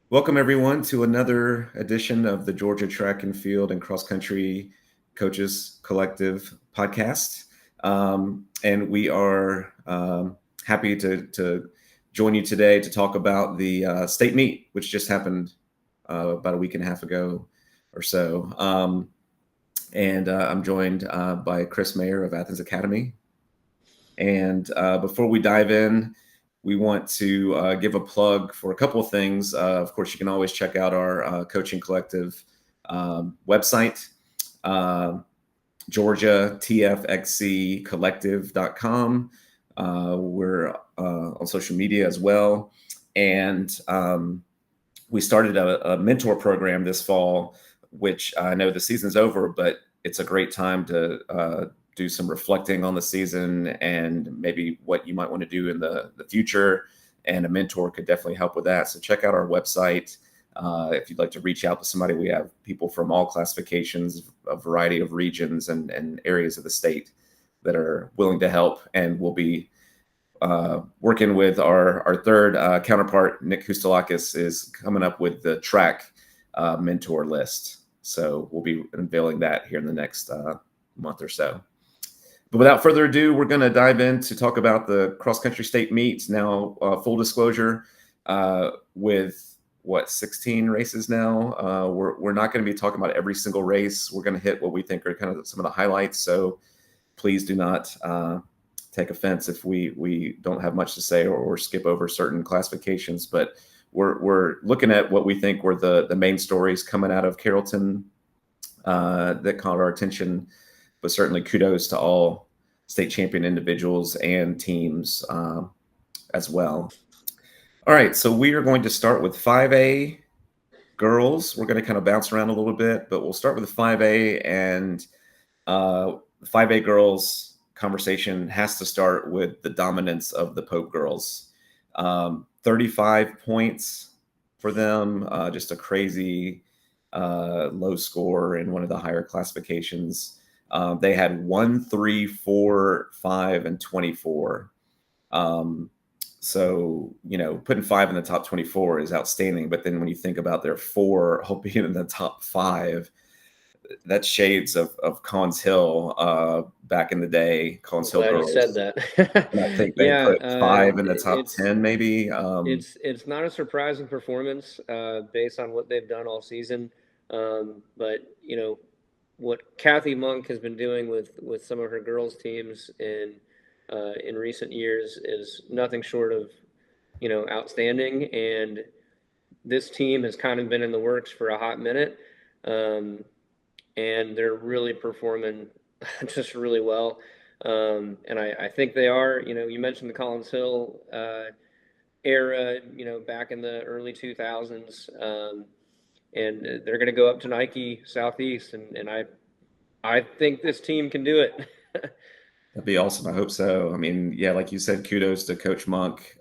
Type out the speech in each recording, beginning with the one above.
Welcome, everyone, to another edition of the Georgia Track and Field and Cross Country Coaches Collective podcast. And we are happy to join you today to talk about the state meet, which just happened about a week and a half ago or so. And I'm joined by Chris Mayer of Athens Academy. And before we dive in, we want to give a plug for a couple of things. Of course, you can always check out our coaching collective website, georgiatfxccollective.com. We're on social media as well. And we started a mentor program this fall, which I know the season's over, but it's a great time to do some reflecting on the season and maybe what you might want to do in the future. And a mentor could definitely help with that. So check out our website. If you'd like to reach out to somebody, we have people from all classifications, a variety of regions and areas of the state that are willing to help. And we'll be working with our third counterpart, Nick Hustalakis, is coming up with the track mentor list. So we'll be unveiling that here in the next month or so. But without further ado, we're going to dive in to talk about the cross-country state meets. Now, full disclosure, with 16 races now, we're not going to be talking about every single race. We're going to hit what we think are kind of some of the highlights. So please do not take offense if we don't have much to say or skip over certain classifications. But we're looking at what we think were the main stories coming out of Carrollton that caught our attention. But certainly kudos to all state champion individuals and teams as well. All right, so we are going to start with 5A girls. We're going to kind of bounce around a little bit, but we'll start with the 5A. And the 5A girls conversation has to start with the dominance of the Pope girls. 35 points for them, just a crazy low score in one of the higher classifications. They had 1, 3, 4, 5, and 24. So, putting 5 in the top 24 is outstanding. But then when you think about their 4 being in the top 5, that's shades of Collins Hill back in the day. Collins Hill girls. You said that. And I think they put 5 in the top 10, maybe. It's not a surprising performance based on what they've done all season. But what Kathy Monk has been doing with some of her girls' teams in recent years is nothing short of outstanding. And this team has kind of been in the works for a hot minute, and they're really performing just really well. And I think they are. You mentioned the Collins Hill era, back in the early 2000s. And they're going to go up to Nike Southeast, and I think this team can do it. That'd be awesome. I hope so. I mean, yeah, like you said, kudos to Coach Monk.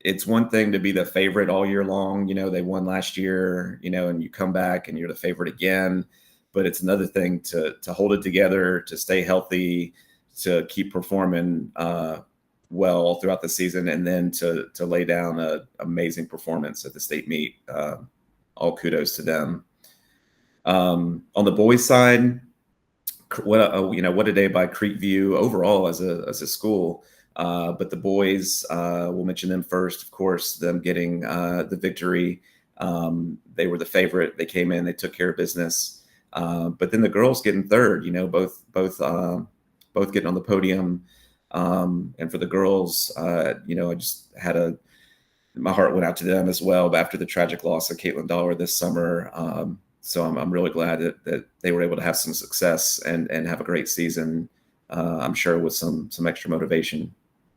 It's one thing to be the favorite all year long. They won last year, and you come back and you're the favorite again. But it's another thing to hold it together, to stay healthy, to keep performing well throughout the season, and then to lay down an amazing performance at the state meet. All kudos to them. On the boys' side, what a day by Creekview overall as a school. But the boys, we'll mention them first, of course. Them getting the victory. They were the favorite. They came in. They took care of business. But then the girls getting third. Both getting on the podium. And for the girls, I just had my heart went out to them as well after the tragic loss of Caitlin Dollar this summer. So I'm really glad that they were able to have some success and have a great season. I'm sure with some extra motivation.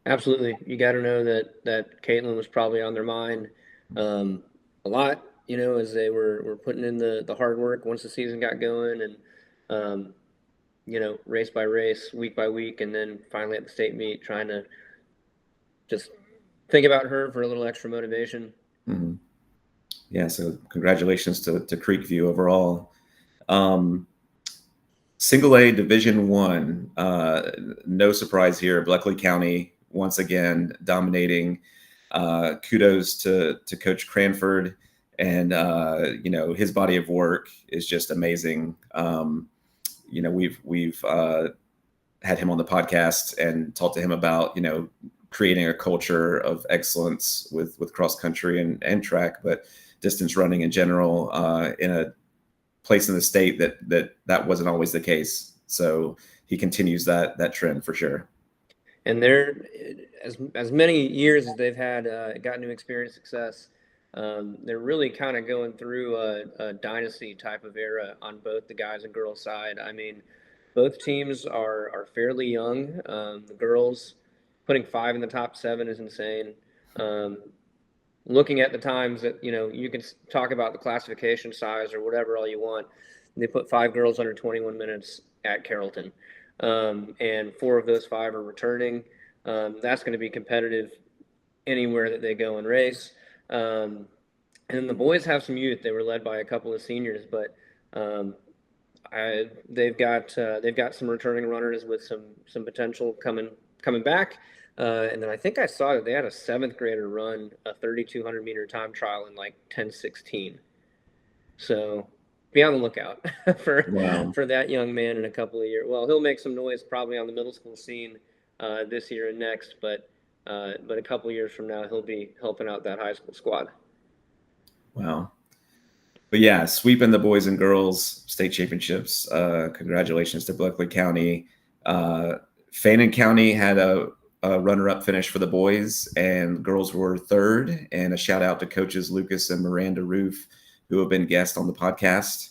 Absolutely, you got to know that Caitlin was probably on their mind a lot. As they were putting in the hard work once the season got going, and race by race, week by week, and then finally at the state meet, trying to just think about her for a little extra motivation. Mm-hmm. Yeah, so congratulations to Creekview overall. Single A Division I, no surprise here. Bleckley County once again dominating. Kudos to Coach Cranford and his body of work is just amazing. We've had him on the podcast and talked to him about creating a culture of excellence with cross country and track, but distance running in general, in a place in the state that wasn't always the case. So he continues that trend for sure. And they're as many years as they've had got new experience success. They're really kind of going through a dynasty type of era on both the guys and girls side. I mean, both teams are fairly young. The girls putting 5 in the top 7 is insane. Looking at the times that you can talk about the classification size or whatever all you want. They put 5 girls under 21 minutes at Carrollton, and 4 of those 5 are returning. That's going to be competitive anywhere that they go and race. And then the boys have some youth. They were led by a couple of seniors, but they've got some returning runners with some potential coming back. And then I think I saw that they had a 7th grader run a 3,200 meter time trial in like 10:16. So be on the lookout for that young man in a couple of years. Well, he'll make some noise probably on the middle school scene this year and next, but a couple of years from now, he'll be helping out that high school squad. Wow. But yeah, sweeping the boys and girls state championships. Congratulations to Bleckley County. Fannin County had a runner-up finish for the boys, and girls were 3rd. And a shout out to coaches Lucas and Miranda Roof, who have been guests on the podcast.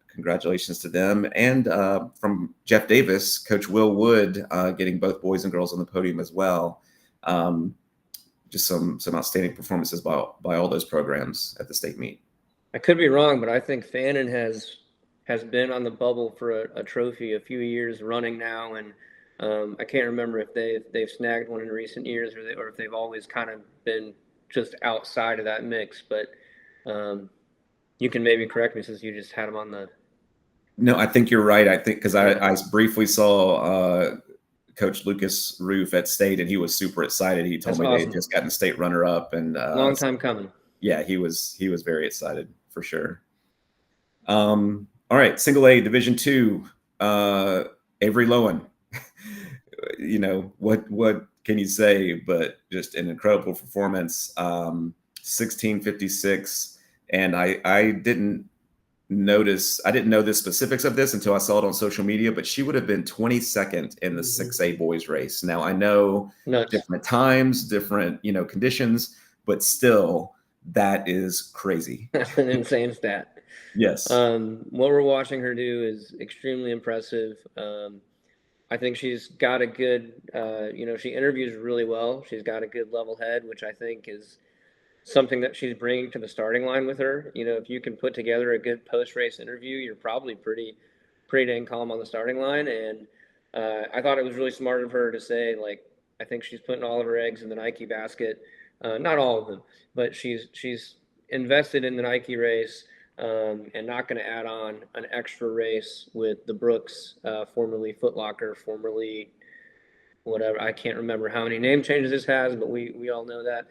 Congratulations to them. And from Jeff Davis, Coach Will Wood, getting both boys and girls on the podium as well. Just some outstanding performances by all those programs at the state meet. I could be wrong, but I think Fannin has been on the bubble for a trophy a few years running now, and I can't remember if they've snagged one in recent years or if they've always kind of been just outside of that mix. But you can maybe correct me since you just had them on the. No, I think you're right. I think because I briefly saw Coach Lucas Roof at state, and he was super excited. He told me awesome. They had just gotten state runner-up, and long time coming. Yeah, he was very excited for sure. All right, Single A Division II, Avery Lowen. What can you say? But just an incredible performance. 16:56, and I didn't know the specifics of this until I saw it on social media, but she would have been 22nd in the 6A boys race. Now I know different times, different conditions, but still that is crazy. That's an insane stat. Yes. What we're watching her do is extremely impressive. I think she's got a good, she interviews really well. She's got a good level head, which I think is something that she's bringing to the starting line with her. If you can put together a good post-race interview, you're probably pretty dang calm on the starting line. And I thought it was really smart of her to say, like, I think she's putting all of her eggs in the Nike basket. Not all of them, but she's invested in the Nike race and not going to add on an extra race with the Brooks, formerly Foot Locker, formerly whatever. I can't remember how many name changes this has, but we all know that.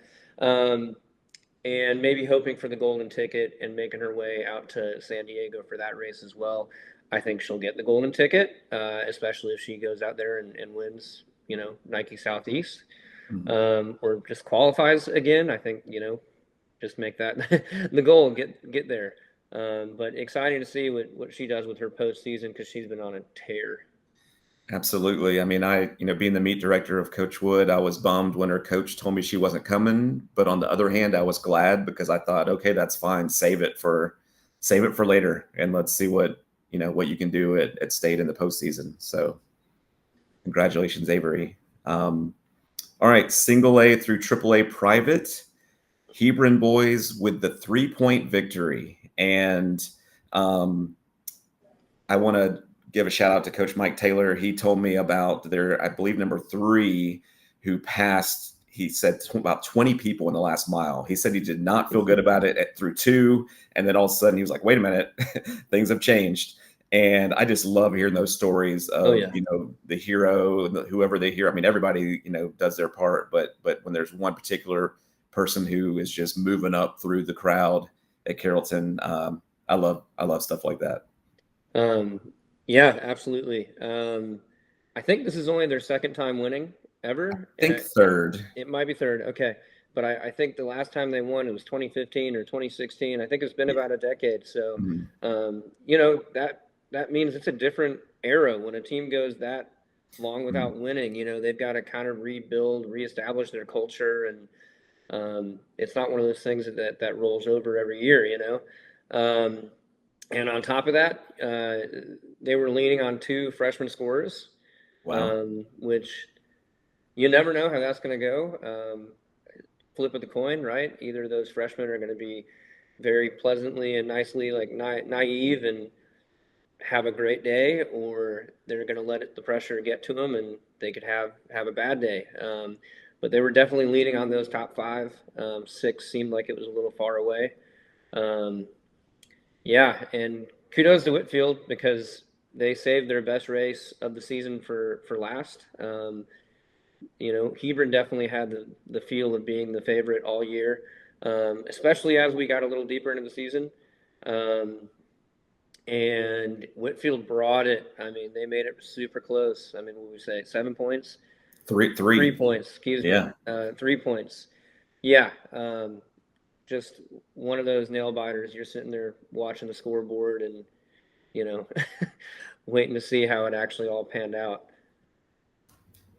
And maybe hoping for the golden ticket and making her way out to San Diego for that race as well. I think she'll get the golden ticket, especially if she goes out there and wins, Nike Southeast, or just qualifies again. I think, just make that the goal, get there. But exciting to see what she does with her postseason, because she's been on a tear. Absolutely. I mean, being the meet director of Coach Wood, I was bummed when her coach told me she wasn't coming. But on the other hand, I was glad because I thought, okay, that's fine. Save it for later. And let's see what you can do at state in the postseason. So congratulations, Avery. All right. Single A through AAA private, Hebron boys with the 3-point victory. And I want to give a shout out to Coach Mike Taylor. He told me about their, I believe, number 3 who passed, he said about 20 people in the last mile. He said he did not feel good about it through 2. And then all of a sudden he was like, wait a minute, things have changed. And I just love hearing those stories of, the hero, whoever they hear. I mean, everybody, does their part, but when there's one particular person who is just moving up through the crowd at Carrollton. I love stuff like that. Yeah, absolutely. I think this is only their second time winning ever. I think third. It might be third. Okay. But I think the last time they won, it was 2015 or 2016. I think it's been about a decade. So, Mhm. you know, that means it's a different era when a team goes that long without winning. You know, they've got to kind of rebuild, reestablish their culture, and it's not one of those things that rolls over every year. You know, and on top of that, they were leaning on two freshman scorers, Wow. which you never know how that's going to go. Flip of the coin, right? Either of those freshmen are going to be very pleasantly and nicely like naive and have a great day, or they're going to let the pressure get to them and they could have a bad day. But they were definitely leading on those top five. Six seemed like it was a little far away. Um, yeah, and kudos to Whitfield because they saved their best race of the season for last. You know, Hebron definitely had the feel of being the favorite all year, especially as we got a little deeper into the season. Um, and Whitfield brought it. I mean, they made it super close. I mean, what would we say? 7 points? Three. 3 points, excuse me. Yeah. 3 points. Yeah. Just one of those nail biters. You're sitting there watching the scoreboard and, you know, waiting to see how it actually all panned out.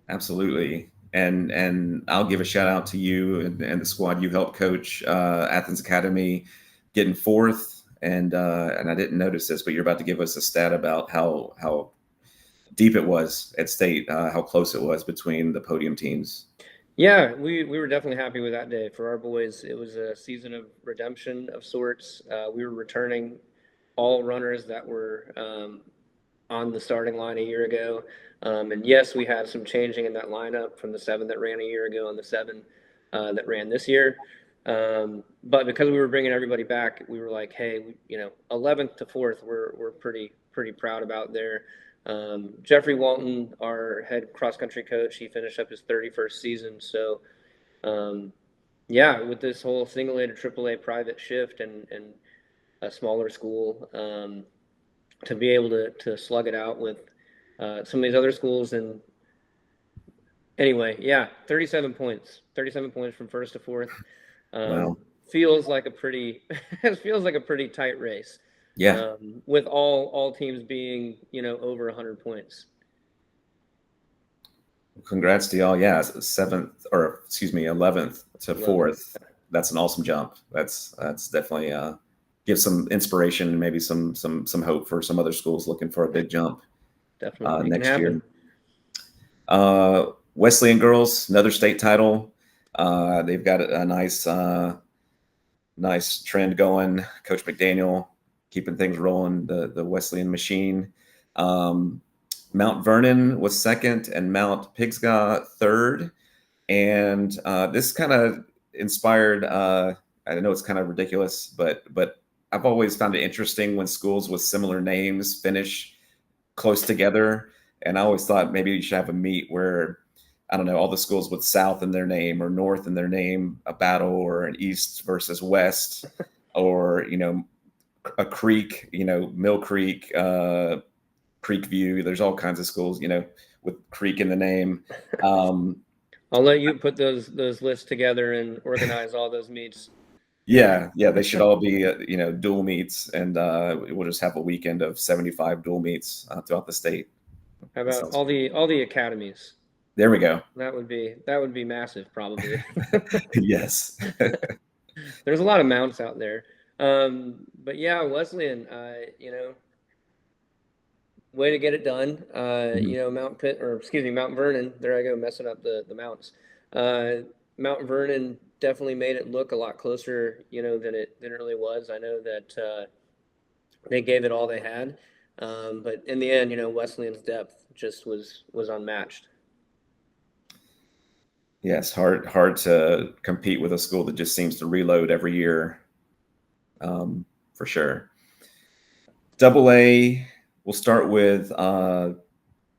Absolutely. And I'll give a shout out to you and the squad you helped coach, Athens Academy, getting fourth. And I didn't notice this, but you're about to give us a stat about how deep it was at state, how close it was between the podium teams. Yeah, we were definitely happy with that day for our boys. It was a season of redemption of sorts. We were returning all runners that were on the starting line a year ago. And yes, we had some changing in that lineup from the seven that ran a year ago and the seven that ran this year. But because we were bringing everybody back, we were like, hey, you know, 11th to 4th, we're pretty proud about there. Jeffrey Walton, our head cross country coach, he finished up his 31st season. So, yeah, with this whole single A to AAA private shift and a smaller school, to be able to slug it out with some of these other schools. And anyway, yeah, 37 points, 37 points from first to fourth. Wow. Feels like a pretty it feels like a pretty tight race. Yeah. With all teams being, you know, over 100 points. Congrats to y'all. Yeah. 11th to 4th. That's an awesome jump. That's definitely give some inspiration and maybe some hope for some other schools looking for a big jump Definitely next year. Wesleyan girls, another state title. They've got a nice trend going. Coach McDaniel keeping things rolling, the Wesleyan machine. Mount Vernon was second and Mount Pisgah third. And this kind of inspired, I know it's kind of ridiculous, but I've always found it interesting when schools with similar names finish close together. And I always thought maybe you should have a meet where, I don't know, all the schools with South in their name or North in their name, a battle, or an East versus West, or, you know, a creek, you know, Mill Creek, Creek View. There's all kinds of schools, you know, with creek in the name. I'll let you put those lists together and organize all those meets. Yeah, they should all be, you know, dual meets, and we'll just have a weekend of 75 dual meets throughout the state. How about all the academies? There we go. That would be massive, probably. Yes. There's a lot of mounts out there. But yeah, Wesleyan, you know, way to get it done. You know, Mount Vernon. There I go, messing up the mounts. Mount Vernon definitely made it look a lot closer, you know, than it really was. I know that they gave it all they had, but in the end, you know, Wesleyan's depth just was unmatched. Yes, hard to compete with a school that just seems to reload every year, for sure. Double A, we'll start with the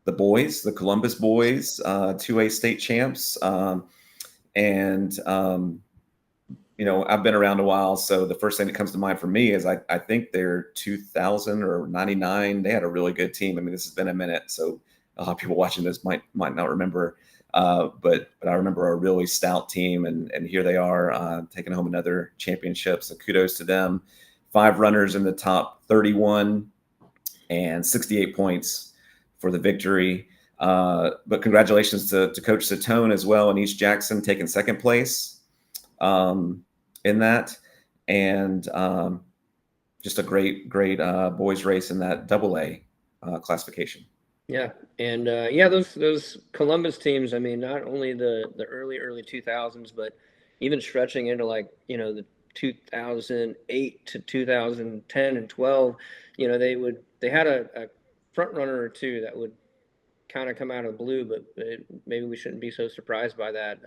boys, the Columbus boys, 2A state champs, and I've been around a while, so the first thing that comes to mind for me is I think they're 2000 or 99. They had a really good team. I mean, this has been a minute, so a lot of people watching this might not remember. But I remember a really stout team, and here they are taking home another championship. So kudos to them. 5 runners in the top 31 and 68 points for the victory. But congratulations to Coach Satone as well, and East Jackson taking second place in that, and just a great boys race in that AA classification. Yeah, and those Columbus teams. I mean, not only the early 2000s, but even stretching into like the 2008 to 2010 and 12. They had a front runner or two that would kind of come out of the blue, but maybe we shouldn't be so surprised by that.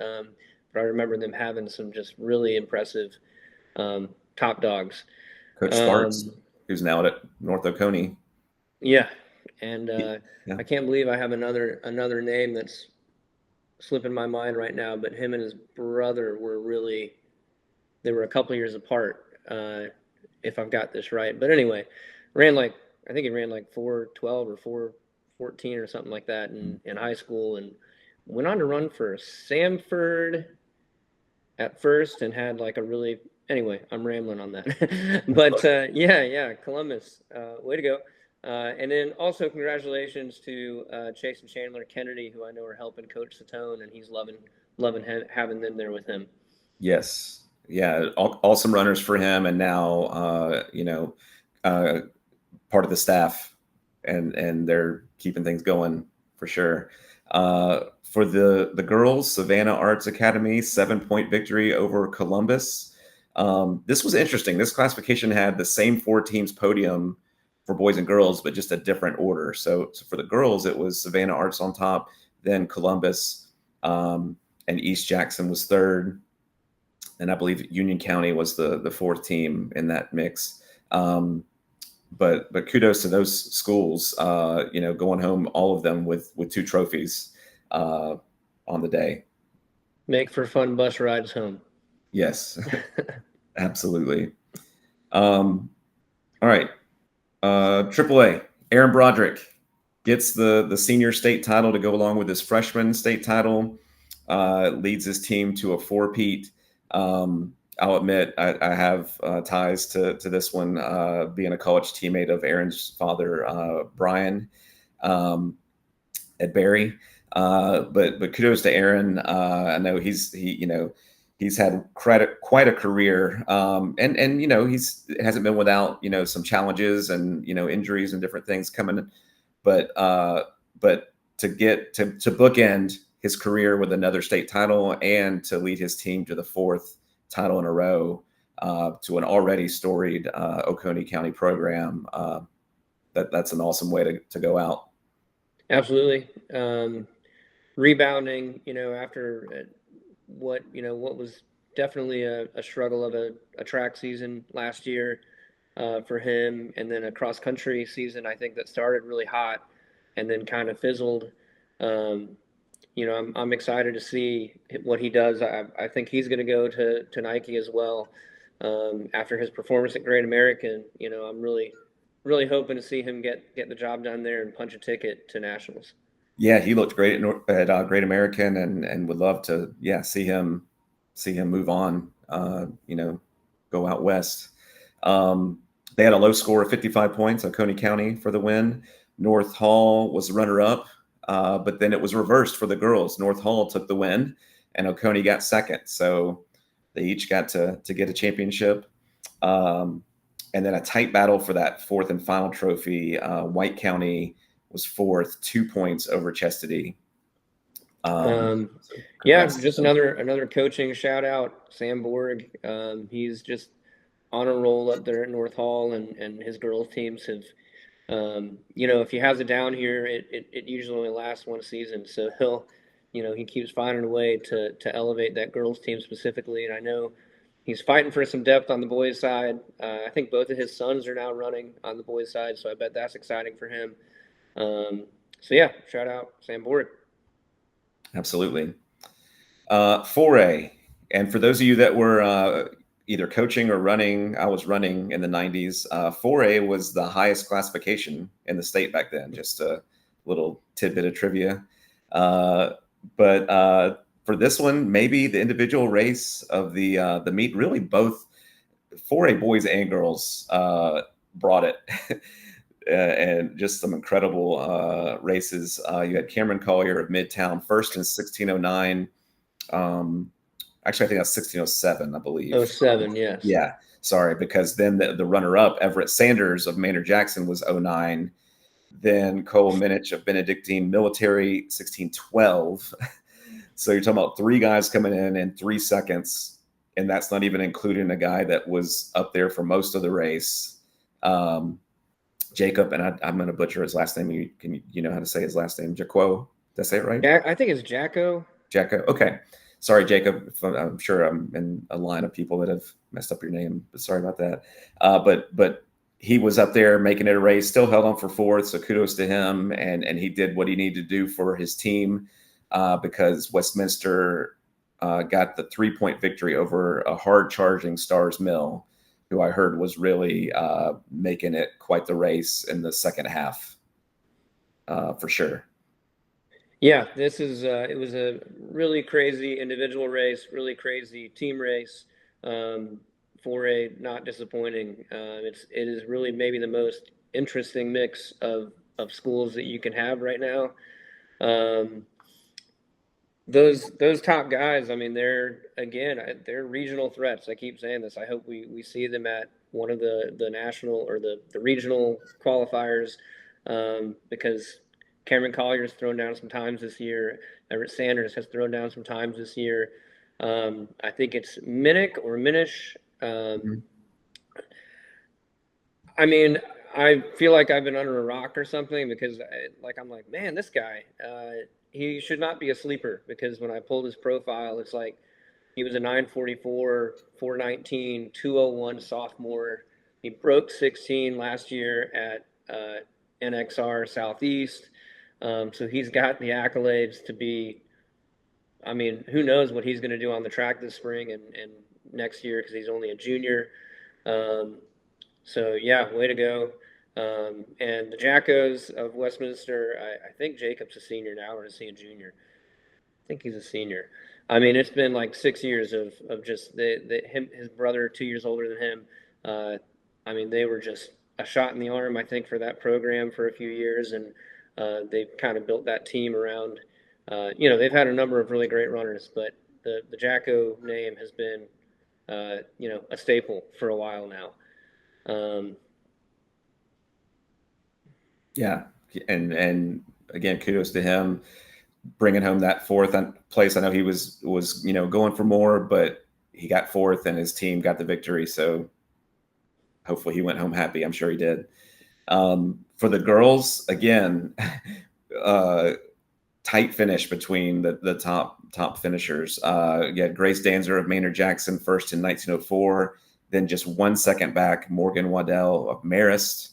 But I remember them having some just really impressive top dogs. Coach Sparks, who's now at North Oconee. Yeah, and I can't believe I have another name that's slipping my mind right now. But him and his brother they were a couple years apart, if I've got this right. But anyway, I think he ran like 4:12 or 4:14 or something like that in high school, and went on to run for Samford at first, and had like anyway, I'm rambling on that. But Columbus, way to go. And then also congratulations to Chase and Chandler Kennedy, who I know are helping Coach Satone, and he's loving having them there with him. Yes. Yeah. Awesome runners for him. And now, part of the staff, and they're keeping things going for sure. For the girls, Savannah Arts Academy, 7-point victory over Columbus. This was interesting. This classification had the same 4 teams podium for boys and girls, but just a different order. So for the girls, it was Savannah Arts on top, then Columbus, and East Jackson was 3rd. And I believe Union County was the 4th team in that mix. But kudos to those schools, going home, all of them with 2 trophies on the day. Make for fun bus rides home. Yes, absolutely. All right. AAA, Aaron Broderick gets the senior state title to go along with his freshman state title, leads his team to a 4-peat. I'll admit I have ties to this one, being a college teammate of Aaron's father, Brian, at Barry. But kudos to Aaron. I know he's had quite a career, and he hasn't been without some challenges and injuries and different things coming, but to bookend his career with another state title and to lead his team to the 4th title in a row, to an already storied Oconee County program, that's an awesome way to go out. Absolutely. Rebounding, after what was definitely a struggle of a track season last year for him, and then a cross country season, I think, that started really hot and then kind of fizzled. I'm excited to see what he does. I think he's going to go to Nike as well, after his performance at Great American. I'm really hoping to see him get the job done there and punch a ticket to nationals. Yeah, he looked great at Great American, and would love to see him move on. Go out west. They had a low score of 55 points, Oconee County, for the win. North Hall was runner up. But then it was reversed for the girls. North Hall took the win, and Oconee got second. So they each got to get a championship. And then a tight battle for that 4th and final trophy. White County was 4th, 2 points over Chastity. Just another coaching shout out, Sam Borg. He's just on a roll up there at North Hall, and his girls teams have. If he has it down here, it usually only lasts one season. So he keeps finding a way to elevate that girls team specifically. And I know he's fighting for some depth on the boys side. I think both of his sons are now running on the boys side, so I bet that's exciting for him. Shout out Sam Borg. Absolutely. 4A. And for those of you that were either coaching or running. I was running in the 90s. 4A was the highest classification in the state back then. Just a little tidbit of trivia. Uh, but for this one, maybe the individual race of the meet, really both 4A boys and girls brought it. And just some incredible races. You had Cameron Collier of Midtown first in 1609. Actually, I think that's 1607, I believe. Oh, 07, yes. Yeah, sorry, because then the runner-up, Everett Sanders of Maynard Jackson, was 09. Then Cole Minich of Benedictine Military, 1612. So you're talking about three guys coming in 3 seconds, and that's not even including a guy that was up there for most of the race. Jacob, and I'm going to butcher his last name. You know how to say his last name? Jaco? Did I say it right? I think it's Jacko. Jacko. Okay. Sorry, Jacob. I'm sure I'm in a line of people that have messed up your name, but sorry about that. But he was up there making it a race, still held on for fourth. So kudos to him, and he did what he needed to do for his team because Westminster got the 3-point victory over a hard charging Stars Mill, who I heard was really making it quite the race in the second half, for sure. Yeah, this is it was a really crazy individual race, really crazy team race. 4A not disappointing. It is really maybe the most interesting mix of schools that you can have right now. Those top guys, I mean, they're regional threats. I keep saying this. I hope we see them at one of the national or the regional qualifiers because Cameron Collier's thrown down some times this year. Everett Sanders has thrown down some times this year. I think it's Minnick or Minish. I mean, I feel like I've been under a rock or something because I'm like, man, this guy, he should not be a sleeper because when I pulled his profile, it's like he was a 944, 419, 201 sophomore. He broke 16 last year at NXR Southeast. So he's got the accolades to be, I mean, who knows what he's going to do on the track this spring and next year because he's only a junior. So, yeah, way to go. And the Jackos of Westminster, I think Jacob's a senior now, or is he a junior? I think he's a senior. I mean, it's been like 6 years of just his brother, 2 years older than him. I mean, they were just a shot in the arm, I think, for that program for a few years, and they've kind of built that team around. They've had a number of really great runners, but the Jacko name has been, a staple for a while now. Yeah, and again, kudos to him bringing home that fourth place. I know he was going for more, but he got fourth, and his team got the victory. So hopefully, he went home happy. I'm sure he did. For the girls, again, tight finish between the top finishers. You had Grace Danzer of Maynard Jackson first in 1904, then just 1 second back, Morgan Waddell of Marist.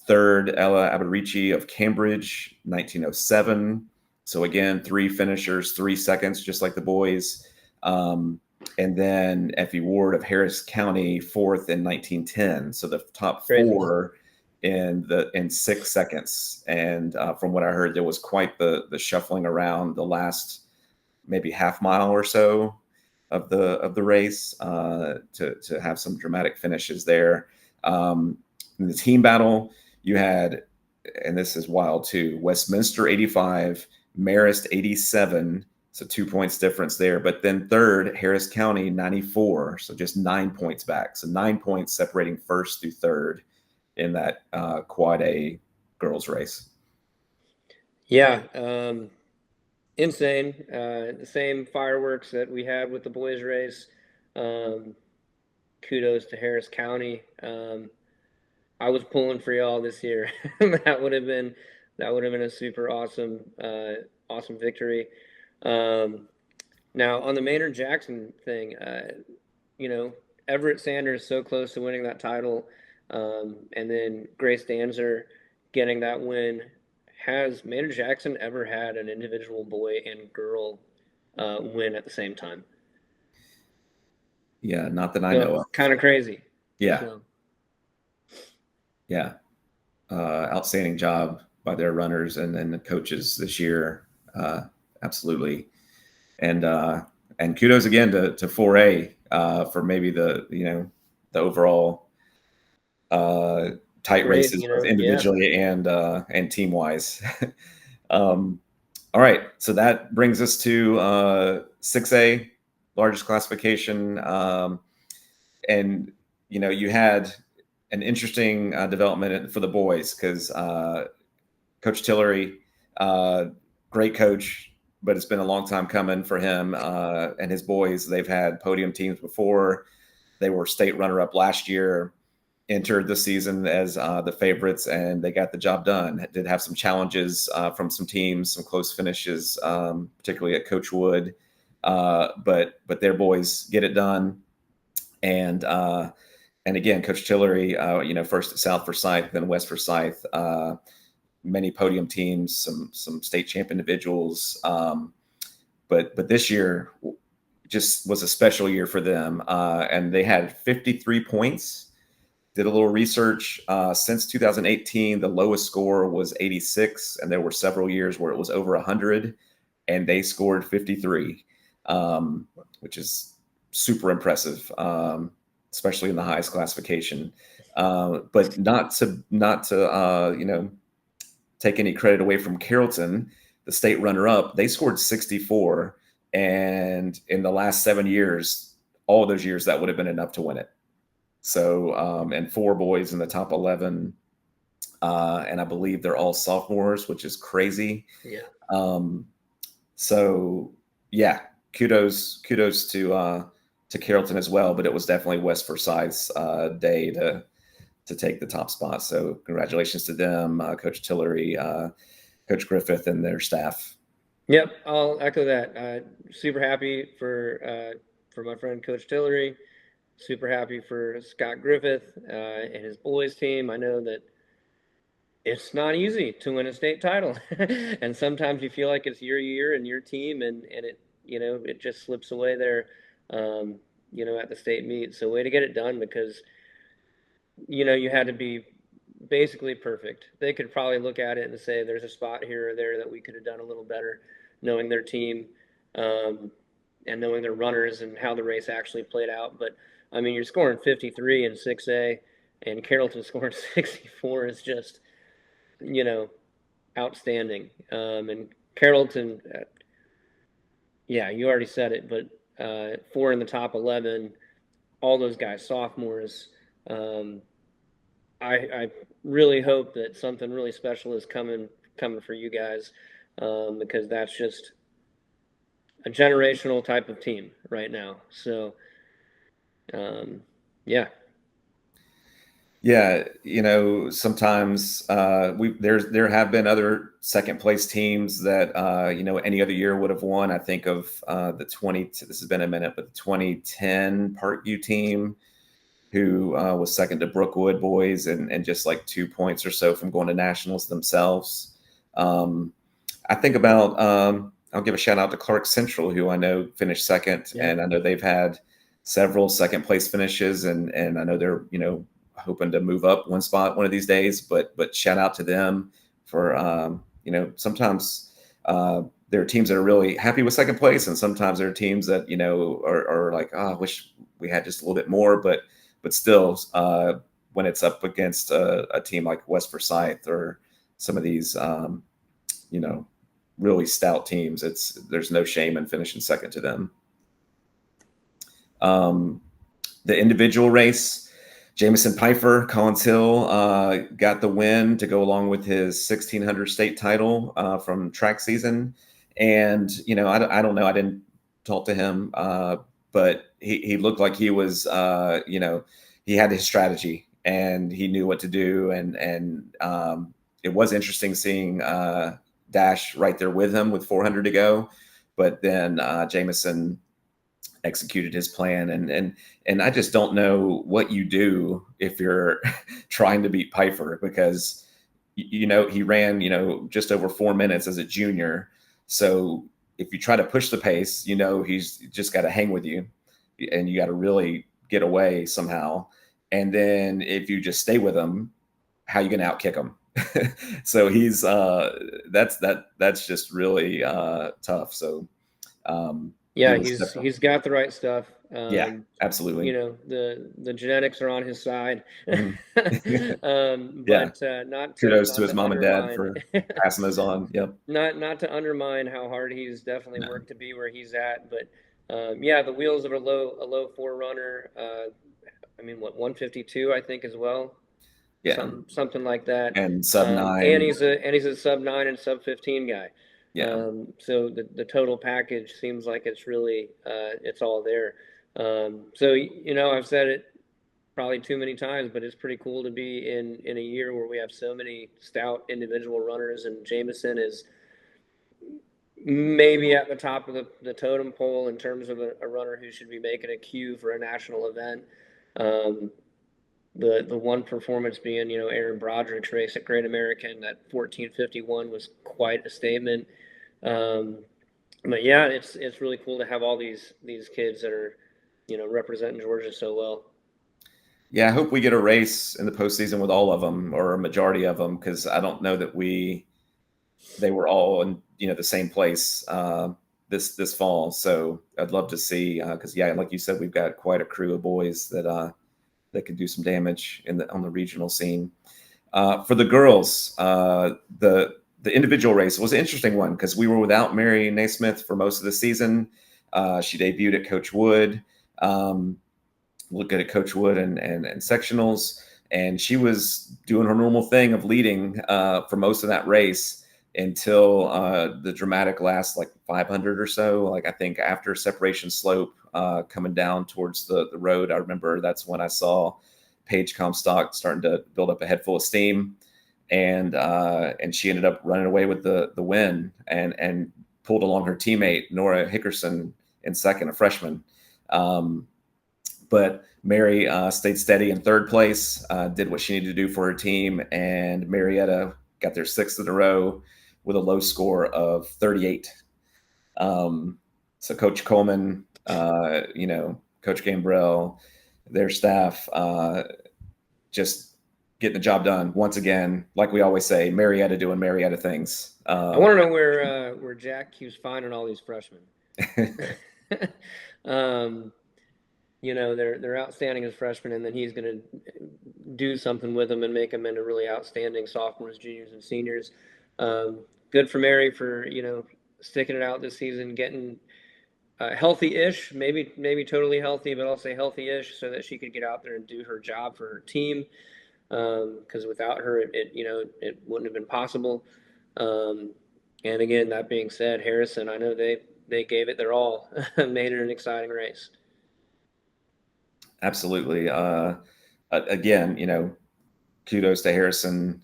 Third, Ella Aberici of Cambridge, 1907. So again, three finishers, 3 seconds, just like the boys. And then Effie Ward of Harris County, fourth in 1910. So the top four in 6 seconds. And from what I heard, there was quite the shuffling around the last maybe half mile or so of the race to have some dramatic finishes there. In the team battle, you had, and this is wild too, Westminster 85, Marist 87, so 2 points difference there. But then third, Harris County 94, so just 9 points back. So 9 points separating first through third in that Quad A girls race. Yeah, insane. The same fireworks that we had with the boys race. Kudos to Harris County. I was pulling for y'all this year. that would have been a super awesome victory. Now on the Maynard Jackson thing, Everett Sanders so close to winning that title, and then Grace Danzer getting that win. Has Maynard Jackson ever had an individual boy and girl win at the same time? Yeah, not that I know of. Kind of crazy. Yeah, So. yeah. Outstanding job by their runners and then the coaches this year. Absolutely. And kudos again to 4A for maybe the overall tight Great, races both yeah. individually and team wise. All right, so that brings us to 6A, largest classification, and you had an interesting development for the boys because Coach Tillery, great coach, but it's been a long time coming for him and his boys. They've had podium teams before. They were state runner-up last year, entered the season as the favorites, and they got the job done. Did have some challenges from some teams, some close finishes, particularly at Coach Wood, but their boys get it done. And again, Coach Tillery, first at South Forsyth, then West Forsyth, many podium teams, some state champ individuals, but this year just was a special year for them, and they had 53 points. Did a little research. Since 2018, the lowest score was 86, and there were several years where it was over 100, and they scored 53, which is super impressive, especially in the highest classification. But not to take any credit away from Carrollton, the state runner-up. They scored 64, and in the last 7 years, all of those years, that would have been enough to win it. So, and 4 boys in the top 11, and I believe they're all sophomores, which is crazy. Yeah. So yeah, kudos to Carrollton as well, but it was definitely West Forsyth's day to take the top spot. So congratulations to them, Coach Tillery, Coach Griffith, and their staff. Yep, I'll echo that. Super happy for my friend Coach Tillery. Super happy for Scott Griffith and his boys team. I know that it's not easy to win a state title, and sometimes you feel like it's your year and your team, and it just slips away there, at the state meet. So way to get it done, because you had to be basically perfect. They could probably look at it and say there's a spot here or there that we could have done a little better, knowing their team and knowing their runners and how the race actually played out. But I mean, you're scoring 53 in 6A, and Carrollton scoring 64 is just, outstanding. And Carrollton, yeah, you already said it, but 4 in the top 11, all those guys sophomores. I really hope that something really special is coming for you guys, because that's just a generational type of team right now. So, yeah. Yeah, sometimes there have been other second place teams that any other year would have won. I think of this has been a minute, but the 2010 Parkview team, who was second to Brookwood boys and just like 2 points or so from going to nationals themselves. I think about I'll give a shout out to Clark Central, who I know finished second, and I know they've had several second place finishes, and I know they're hoping to move up one spot one of these days. But shout out to them for sometimes there are teams that are really happy with second place, and sometimes there are teams that are like, I wish we had just a little bit more, but still, when it's up against a team like West Forsyth or some of these really stout teams, there's no shame in finishing second to them. The individual race, Jamison Pfeiffer, Collins Hill got the win to go along with his 1600 state title from track season. And, I don't know, I didn't talk to him, but he looked like he was, he had his strategy and he knew what to do. And it was interesting seeing Dash right there with him with 400 to go. But then Jamison executed his plan, and I just don't know what you do if you're trying to beat Pfeiffer, because he ran just over 4 minutes as a junior. So if you try to push the pace, he's just got to hang with you. and you got to really get away somehow. And then if you just stay with him, how you going to outkick him? So he's that's just really tough. So he Yeah, was definitely, he's got the right stuff. yeah, You absolutely. know, the genetics are on his side. Mhm. Yeah, But kudos to not his to mom and dad undermine for passing those on. Yep. not to undermine how hard he's definitely No. worked to be where he's at. But yeah, the wheels of a low four runner. I mean, what 152 I think as well, Yeah. something like that. And sub And nine. he's a sub 9 and sub 15 guy. Yeah. So the total package seems like it's really it's all there. So you know, I've said it probably too many times, but it's pretty cool to be in a year where we have so many stout individual runners, and Jameson is maybe at the top of the totem pole in terms of a runner who should be making a cue for a national event. Um, the one performance being, you know, Aaron Broderick's race at Great American, that 14:51 was quite a statement. Um, but yeah, it's really cool to have all these kids that are, you know, representing Georgia so well. Yeah, I hope we get a race in the postseason with all of them or a majority of them, because I don't know that they were all in the same place this fall. So I'd love to see, because yeah, like you said, we've got quite a crew of boys that can do some damage on the regional scene. For the girls, the individual race was an interesting one because we were without Mary Naismith for most of the season. She debuted at Coach Wood. Look at Coach Wood and sectionals, and she was doing her normal thing of leading for most of that race until the dramatic last like 500 or so. Like I think after separation slope coming down towards the road, I remember that's when I saw Paige Comstock starting to build up a head full of steam, and she ended up running away with the win and pulled along her teammate Nora Hickerson in second, a freshman. But Mary stayed steady in third place, did what she needed to do for her team, and Marietta got their sixth in a row with a low score of 38. So Coach Coleman, Coach Gambrell, their staff, just getting the job done once again. Like we always say, Marietta doing Marietta things. I want to know where Jack keeps finding all these freshmen. um, you know, they're outstanding as freshmen, and then he's going to do something with them and make them into really outstanding sophomores, juniors, and seniors. Good for Mary for, you know, sticking it out this season, getting healthy-ish, maybe totally healthy, but I'll say healthy-ish, so that she could get out there and do her job for her team. Because without her, it wouldn't have been possible. Um, and again, that being said, Harrison, I know they gave it their all, made it an exciting race. Absolutely. Again, kudos to Harrison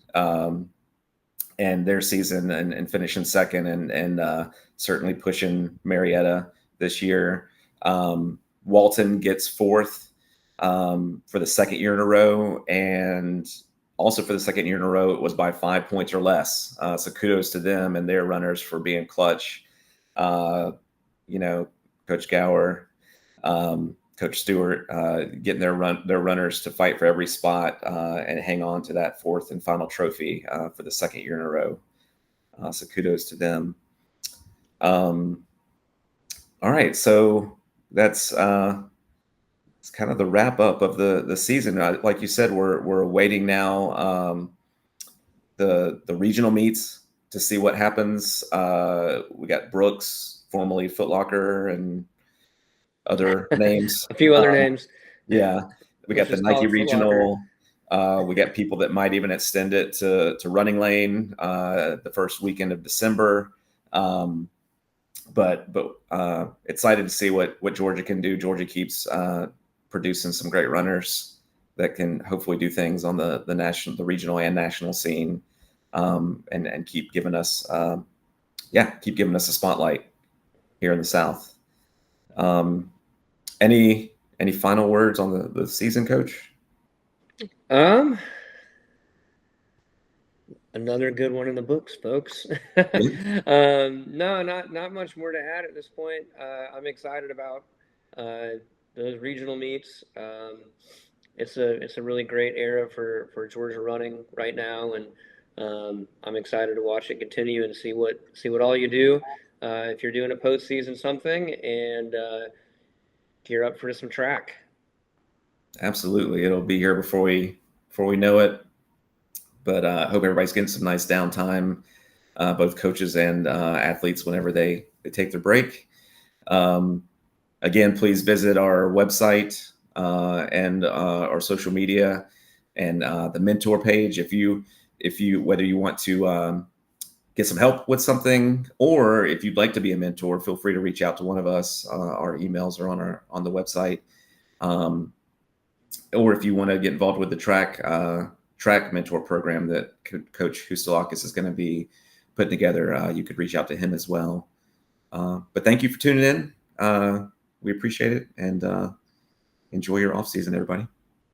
and their season and finishing second and certainly pushing Marietta this year. Walton gets fourth for the second year in a row, and also for the second year in a row, it was by 5 points or less. So kudos to them and their runners for being clutch. Coach Gower, Coach Stewart, getting their runners to fight for every spot and hang on to that fourth and final trophy for the second year in a row. So kudos to them. All right, so that's it's kind of the wrap up of the season. Like you said, we're awaiting now the regional meets to see what happens. We got Brooks, formerly Foot Locker, and other names. A few other names. Yeah, we got Let's the just call Nike it Foot Locker. Regional. We got people that might even extend it to Running Lane the first weekend of December. But excited to see what Georgia can do. Georgia keeps producing some great runners that can hopefully do things on the national, the regional, and national scene, and keep giving us a spotlight here in the South. Any final words on the season, Coach? Another good one in the books, folks. No, not much more to add at this point. I'm excited about those regional meets. It's a really great era for Georgia running right now, and I'm excited to watch it continue and see what all you do. If you're doing a postseason something, and gear up for some track. Absolutely, it'll be here before we know it. But I hope everybody's getting some nice downtime, both coaches and athletes, whenever they take their break. Again, please visit our website and our social media and the mentor page. If you whether you want to get some help with something, or if you'd like to be a mentor, feel free to reach out to one of us. Our emails are on the website. Or if you want to get involved with the track mentor program that Coach Hustalakis is going to be putting together, you could reach out to him as well. But thank you for tuning in. We appreciate it, and enjoy your off season, everybody.